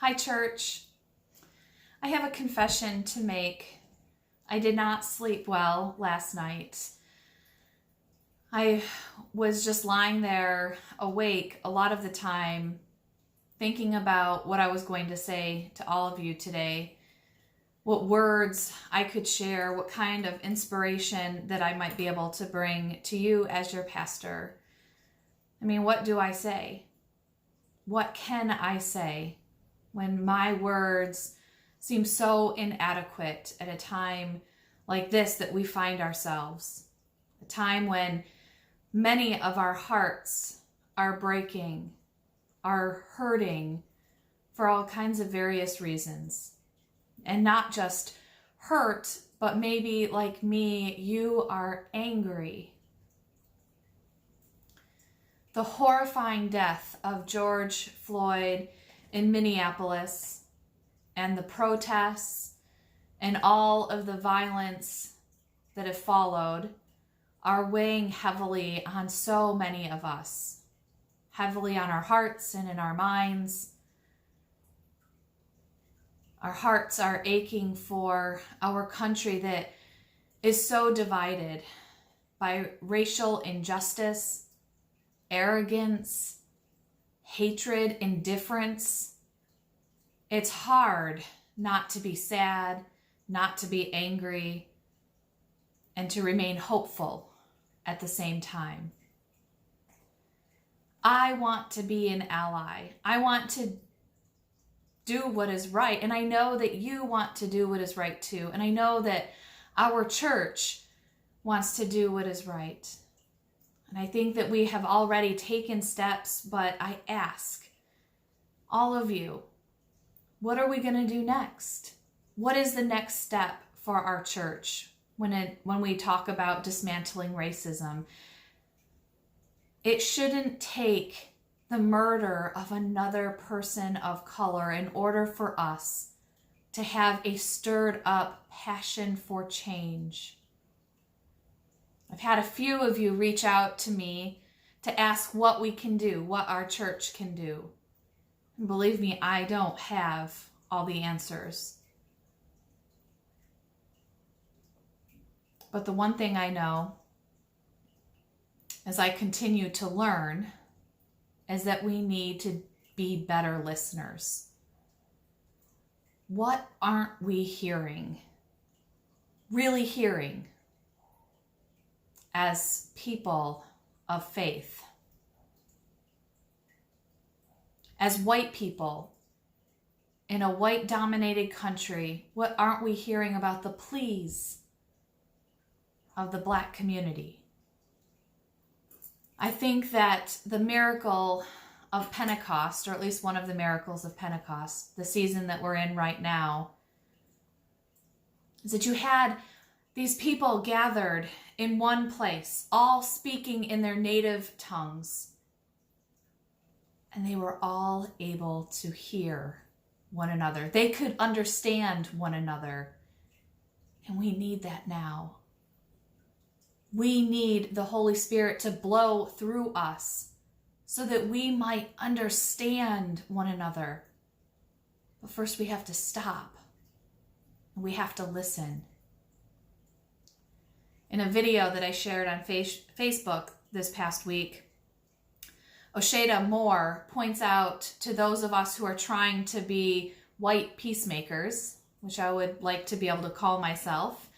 Hi, church. I have a confession to make. I did not sleep well last night. I was just lying there awake a lot of the time, thinking about what I was going to say to all of you today, what words I could share, what kind of inspiration that I might be able to bring to you as your pastor. I mean, what do I say? What can I say when my words seem so inadequate at a time like this that we find ourselves? A time when many of our hearts are breaking, are hurting for all kinds of various reasons. And not just hurt, but maybe like me, you are angry. The horrifying death of George Floyd in Minneapolis and the protests and all of the violence that have followed are weighing heavily on so many of us, heavily on our hearts and in our minds. Our hearts are aching for our country that is so divided by racial injustice, arrogance, hatred, indifference. It's hard not to be sad, not to be angry, and to remain hopeful at the same time. I want to be an ally. I want to do what is right. And I know that you want to do what is right too. And I know that our church wants to do what is right. And I think that we have already taken steps, but I ask all of you, what are we going to do next? What is the next step for our church when we talk about dismantling racism? It shouldn't take the murder of another person of color in order for us to have a stirred up passion for change. I've had a few of you reach out to me to ask what we can do, what our church can do. And believe me, I don't have all the answers. But the one thing I know as I continue to learn is that we need to be better listeners. What aren't we hearing? Really hearing as people of faith? As white people in a white-dominated country, what aren't we hearing about the pleas of the Black community? I think that the miracle of Pentecost, or at least one of the miracles of Pentecost, the season that we're in right now, is that you had these people gathered in one place, all speaking in their native tongues. And they were all able to hear one another. They could understand one another. And we need that now. We need the Holy Spirit to blow through us so that we might understand one another. But first we have to stop and we have to listen. In a video that I shared on Facebook this past week, Osheda Moore points out to those of us who are trying to be white peacemakers, which I would like to be able to call myself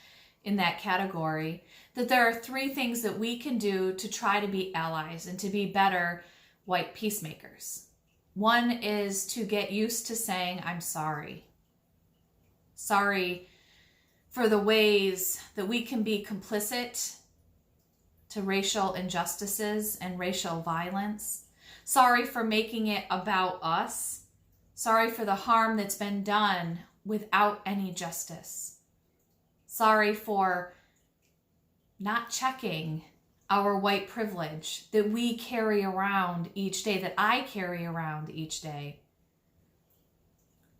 in that category, that there are three things that we can do to try to be allies and to be better white peacemakers. One is to get used to saying, I'm sorry. Sorry for the ways that we can be complicit to racial injustices and racial violence. Sorry for making it about us. Sorry for the harm that's been done without any justice. Sorry for not checking our white privilege that we carry around each day, that I carry around each day.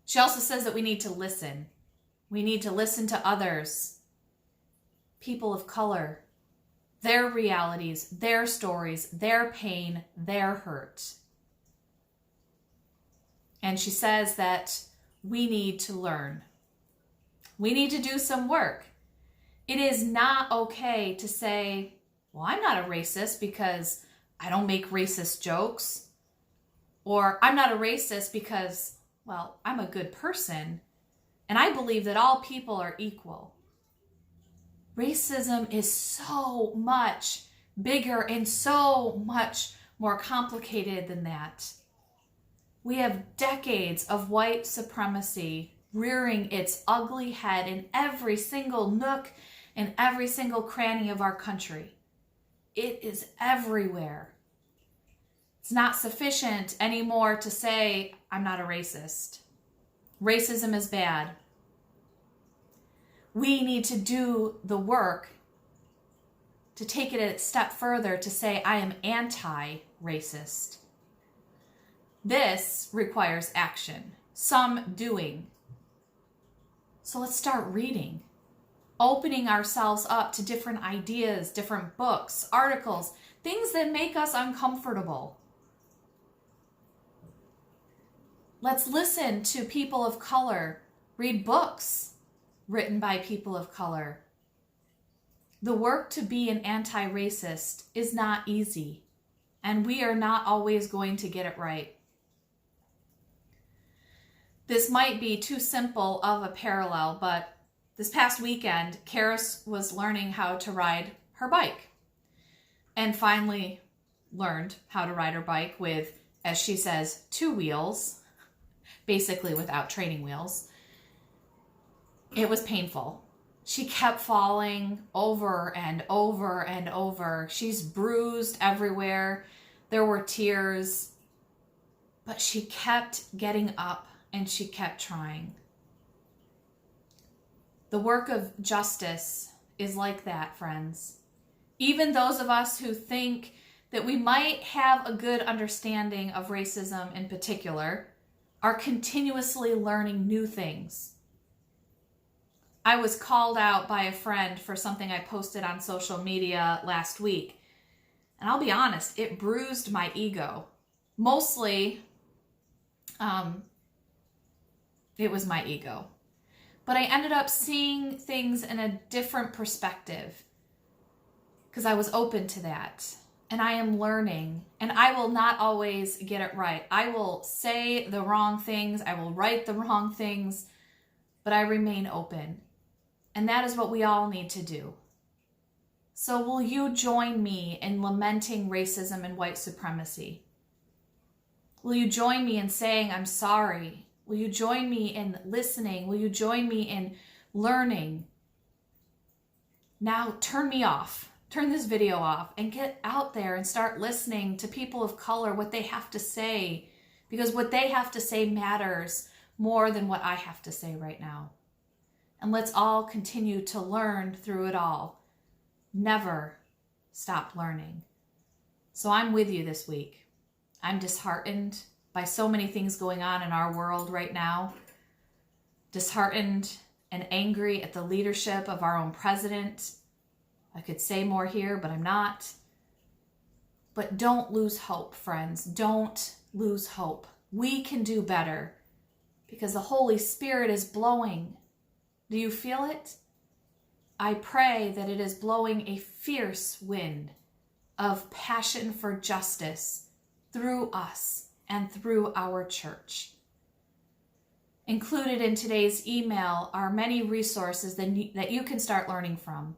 She also says that we need to listen. We need to listen to others, people of color, their realities, their stories, their pain, their hurt. And she says that we need to learn. We need to do some work. It is not okay to say, well, I'm not a racist because I don't make racist jokes. Or I'm not a racist because, well, I'm a good person. And I believe that all people are equal. Racism is so much bigger and so much more complicated than that. We have decades of white supremacy rearing its ugly head in every single nook and every single cranny of our country. It is everywhere. It's not sufficient anymore to say, I'm not a racist. Racism is bad. We need to do the work to take it a step further to say, I am anti-racist. This requires action, some doing. So let's start reading, opening ourselves up to different ideas, different books, articles, things that make us uncomfortable. Let's listen to people of color, read books written by people of color. The work to be an anti-racist is not easy, and we are not always going to get it right. This might be too simple of a parallel, but this past weekend, Karis was learning how to ride her bike and finally learned how to ride her bike with, as she says, 2 wheels, basically without training wheels. It was painful. She kept falling over and over and over. She's bruised everywhere. There were tears, but she kept getting up and she kept trying. The work of justice is like that, friends. Even those of us who think that we might have a good understanding of racism in particular are continuously learning new things. I was called out by a friend for something I posted on social media last week. And I'll be honest, it bruised my ego. Mostly, it was my ego. But I ended up seeing things in a different perspective because I was open to that. And I am learning, and I will not always get it right. I will say the wrong things. I will write the wrong things, but I remain open. And that is what we all need to do. So will you join me in lamenting racism and white supremacy? Will you join me in saying, I'm sorry? Will you join me in listening? Will you join me in learning? Now turn me off. Turn this video off and get out there and start listening to people of color, what they have to say, because what they have to say matters more than what I have to say right now. And let's all continue to learn through it all. Never stop learning. So I'm with you this week. I'm disheartened by so many things going on in our world right now. Disheartened and angry at the leadership of our own president. I could say more here, but I'm not. But don't lose hope, friends. Don't lose hope. We can do better because the Holy Spirit is blowing. Do you feel it? I pray that it is blowing a fierce wind of passion for justice through us and through our church. Included in today's email are many resources that you can start learning from.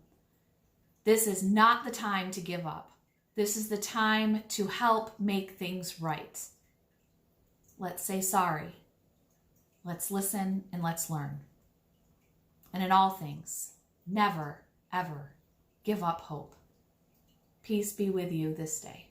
This is not the time to give up. This is the time to help make things right. Let's say sorry. Let's listen and let's learn. And in all things, never, ever give up hope. Peace be with you this day.